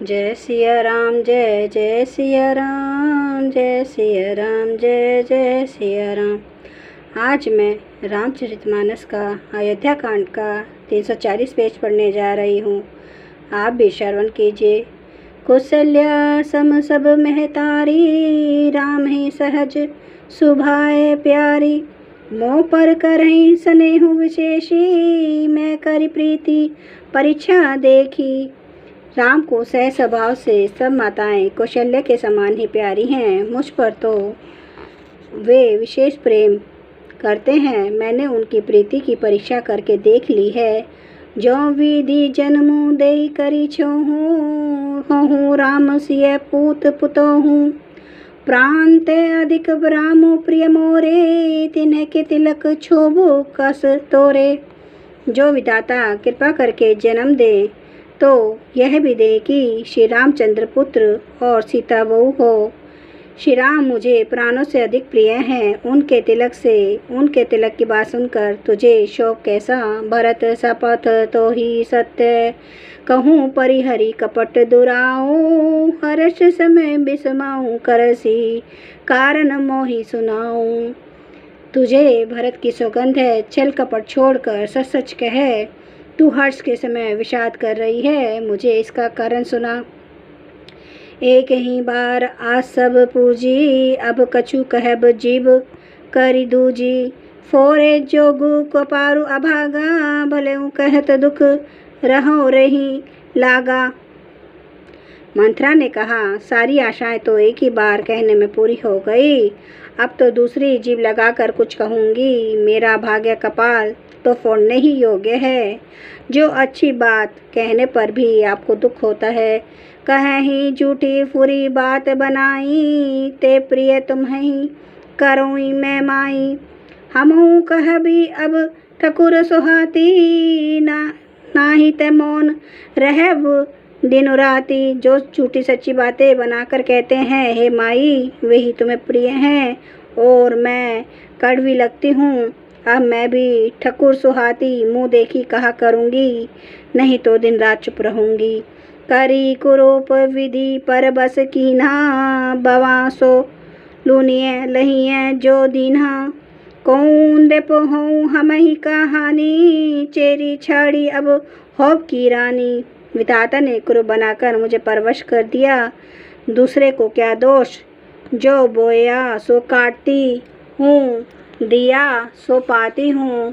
जय सिया राम, जय जय सिया राम, जय सिया राम, जय जय सिया राम। आज मैं रामचरितमानस का अयोध्या कांड का 340 पेज पढ़ने जा रही हूँ। आप भी श्रवण कीजिए। कौशल्या सम सब महतारी, राम ही सहज सुभाए प्यारी। मोह पर करहीं स्नेहु विशेषी, मैं करी प्रीति परीक्षा देखी। राम को सह स्वभाव से सब माताएं कौशल्या के समान ही प्यारी हैं। मुझ पर तो वे विशेष प्रेम करते हैं। मैंने उनकी प्रीति की परीक्षा करके देख ली है। जो विधि जन्मु दे करी छोहूँ, राम सिय पूत पुतोहूँ। प्राण ते अधिक रामो प्रिय मोरे, तिन्ह के तिलक छोबो कस तोरे। जो विधाता कृपा करके जन्म दे तो यह भी दे कि श्री रामचंद्र पुत्र और सीता बहू हो। श्री राम मुझे प्राणों से अधिक प्रिय हैं। उनके तिलक की बात सुनकर तुझे शोक कैसा। भरत शपथ तो ही सत्य कहूँ, परिहरि कपट दुराऊं। हर्ष समय बिस्माऊं, करसी कारण मोहि सुनाऊं। तुझे भरत की सौगंध है, छल कपट छोड़कर सच सच कह। तू हर्ष के समय विषाद कर रही है, मुझे इसका कारण सुना। एक ही बार आज सब पूजी, अब कछु कहब जीव करी दूजी। फोरे जोगु को पारु अभागा, भले कहत दुख रहो रही लागा। मंथरा ने कहा, सारी आशाएं तो एक ही बार कहने में पूरी हो गई, अब तो दूसरी जीभ लगाकर कुछ कहूँगी। मेरा भाग्य कपाल तो फोड़ने ही योग्य है। जो अच्छी बात कहने पर भी आपको दुख होता है। कहीं झूठी फुरी बात बनाई, ते प्रिय तुम्हें करोई मैं माई। हमहू कह भी अब ठकुर सुहाती, नाही ते मौन रहब दिन राती। जो झूठी सच्ची बातें बनाकर कहते हैं, हे माई, वही तुम्हें प्रिय हैं और मैं कड़वी लगती हूँ। अब मैं भी ठकुर सुहाती मुँह देखी कहा करूँगी, नहीं तो दिन रात चुप रहूँगी। करी कुरूप विधि पर बस कीन्हा, बवासो लूनिय लहिय जो दीन्हा। कौन दे पोहूँ हम ही कहानी, चेरी छाड़ी अब होब की रानी। विधाता ने कुरूप बनाकर मुझे परवश कर दिया, दूसरे को क्या दोष। जो बोया सो काटती हूँ, दिया सो पाती हूँ।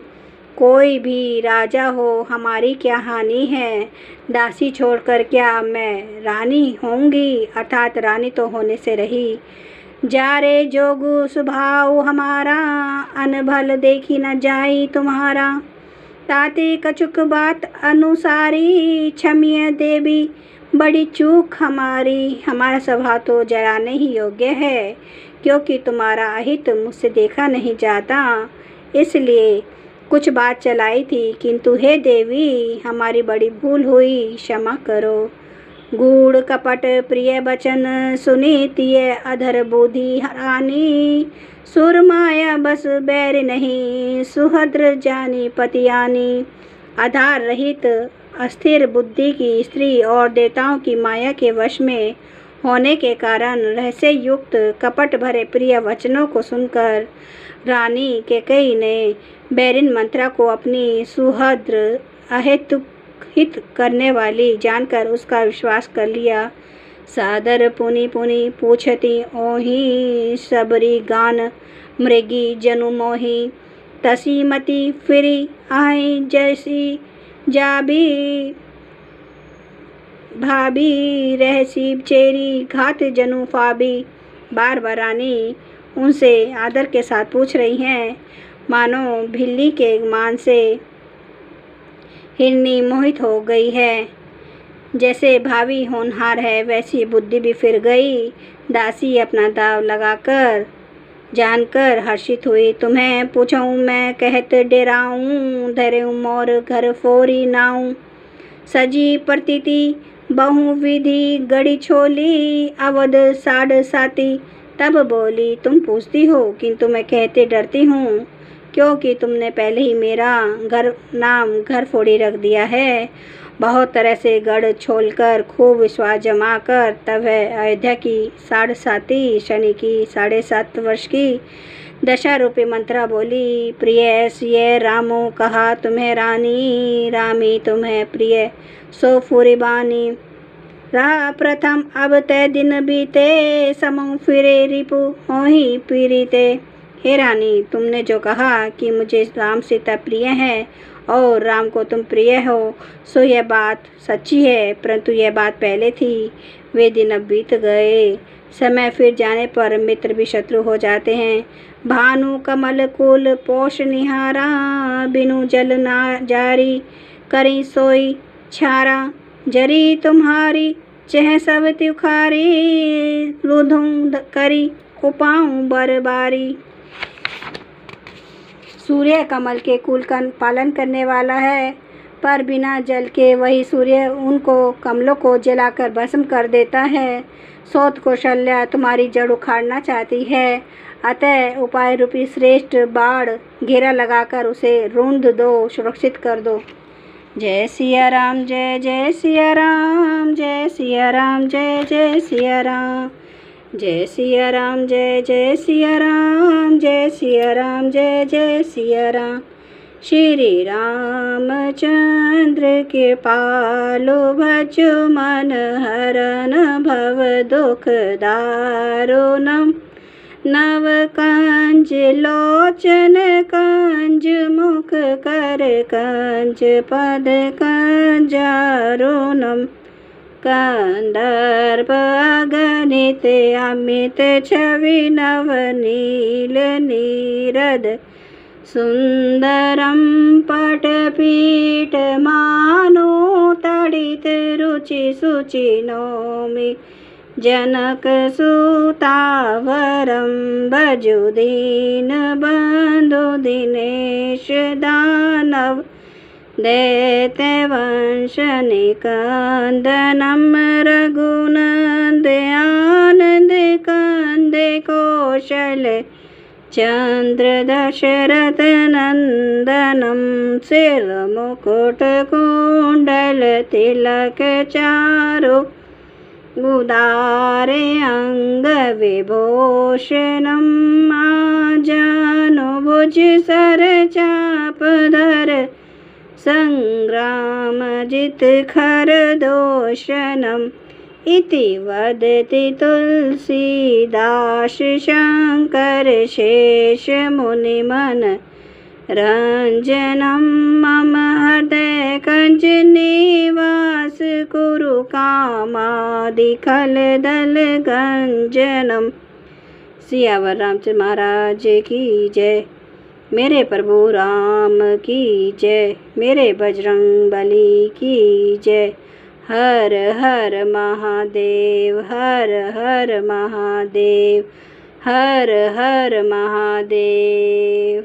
कोई भी राजा हो, हमारी क्या हानि है। दासी छोड़कर क्या मैं रानी होंगी, अर्थात रानी तो होने से रही। जा रे जोगु स्वभाव हमारा, अनभल देखी न जाई तुम्हारा। ताते कछुक बात अनुसारी, क्षम्य देवी बड़ी चूक हमारी। हमारा स्वभाव तो जराने ही योग्य है, क्योंकि तुम्हारा अहित मुझसे देखा नहीं जाता, इसलिए कुछ बात चलाई थी। किंतु हे देवी, हमारी बड़ी भूल हुई, क्षमा करो। गूढ़ कपट प्रिय वचन सुनी, तिय अधर बुद्धि हरानी। सुरमाया बस बैर नहीं, सुहद्र जानी पतियानी। आधार रहित अस्थिर बुद्धि की स्त्री और देवताओं की माया के वश में होने के कारण रहस्य युक्त कपट भरे प्रिय वचनों को सुनकर रानी कैकेयी ने बैरिन मंथरा को अपनी सुहद्र अहेतुक हित करने वाली जानकर उसका विश्वास कर लिया। सादर पुनि पुनि पूछती ओही, सबरी गान मृगी जनु मोही। तसी मती फिरी आई, जैसी जाबी भाभी रहसी चेरी घात जनु फाबी। बार बार रानी उनसे आदर के साथ पूछ रही हैं, मानो भिल्ली के मान से हिरनी मोहित हो गई है। जैसे भावी होनहार है, वैसी बुद्धि भी फिर गई। दासी अपना दाव लगाकर जानकर हर्षित हुई। तुम्हें पूछूं मैं कहत डेराऊं, धरे मोर घर फोरी नाऊं। सजी प्रतीति बहु विधि गड़ी छोली, अवध साढ़ साती तब बोली। तुम पूछती हो किंतु मैं कहते डरती हूँ, क्योंकि तुमने पहले ही मेरा घर फोड़ी रख दिया है। बहुत तरह से गढ़ छोलकर खूब विश्वास जमाकर तब वह अयोध्या की 7.5 शनि की 7.5 वर्ष की दशा रूपी मंत्रा बोली। प्रिय सिय रामो कहा तुम्हें रानी, रामी तुम्हें प्रिय सो फूरी बानी। रहा प्रथम अब तय दिन बीते, समूह फिरे रिपु होहि पीड़िते। हे रानी, तुमने जो कहा कि मुझे राम सीता प्रिय है और राम को तुम प्रिय हो, सो यह बात सच्ची है, परंतु यह बात पहले थी। वे दिन अब बीत गए। समय फिर जाने पर मित्र भी शत्रु हो जाते हैं। भानु कमल कुल पोष निहारा, बिनु जल ना जारी करी सोई छारा। जरी तुम्हारी चह सब त्युखारी, रुधुं करी उपाऊं बरबारी। सूर्य कमल के कुल का पालन करने वाला है, पर बिना जल के वही सूर्य उनको कमलों को जलाकर भस्म कर देता है। सोत कौशल्या तुम्हारी जड़ उखाड़ना चाहती है, अतः उपाय रूपी श्रेष्ठ बाण घेरा लगाकर उसे रूंध दो, सुरक्षित कर दो। जय सिया राम, जय जय सिया राम, जय सिया राम, जय जय सिया राम, जय सिया राम, जय जय सिया राम, जय सिया राम, जय जय सिया राम। श्री रामचंद्र के पालो भजो मन हरन भव दुख दारुणम। नव कंज लोचन कंज मुख कर कंज पद कंजारुणम। कंदर्प अगणित अमित छवि नवनील नीरद सुंदरम। पटपीठ मानो तड़ित रुचि सुचि नौमि। जनक सुतावरम भजु दीन बंधु दिनेश दानव। दैत्यवंश निकंदनम रघुनंद आनंद कंद कौशल चंद्र दशरथ नंदनम। सिर मुकुट कुंडल तिलक चारु, उदारे अंग विभूषणम। आजानुभुज सर चाप धर, संग्राम जित खर दोषणम। इति वदति तुलसीदास शंकर शेष मुनि मन रंजनम। मम हृदय कंज निवास कुरु कामादि खल दल गंजनम। सियावर रामचंद्र महाराज की जय। मेरे प्रभु राम की जय, मेरे बजरंग बली की जय। हर हर महादेव, हर हर महादेव, हर हर महादेव।